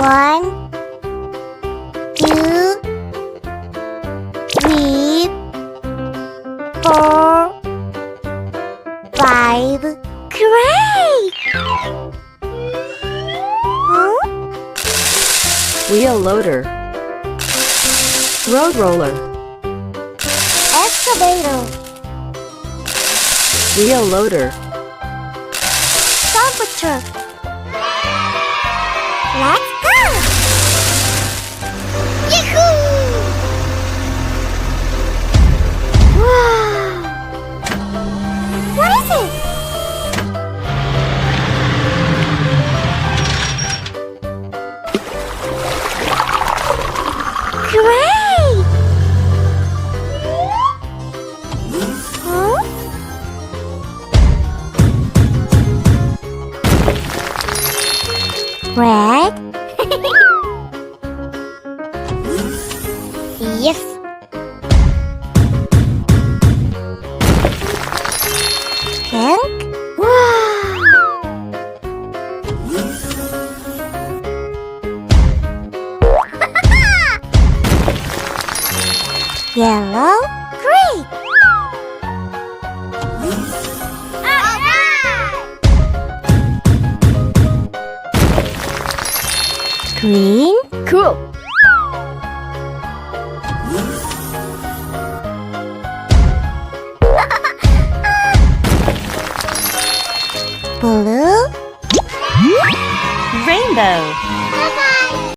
1, 2, 3, 4, 5. Great! Huh? Wheel loader. Road roller. Excavator. Wheel loader. Dump truck. Let's go! Yahoo! Wow! What is it? Great! Huh? Red? Yes. Pink? Wow! Yellow? Great! Green? Cool. Blue? Rainbow.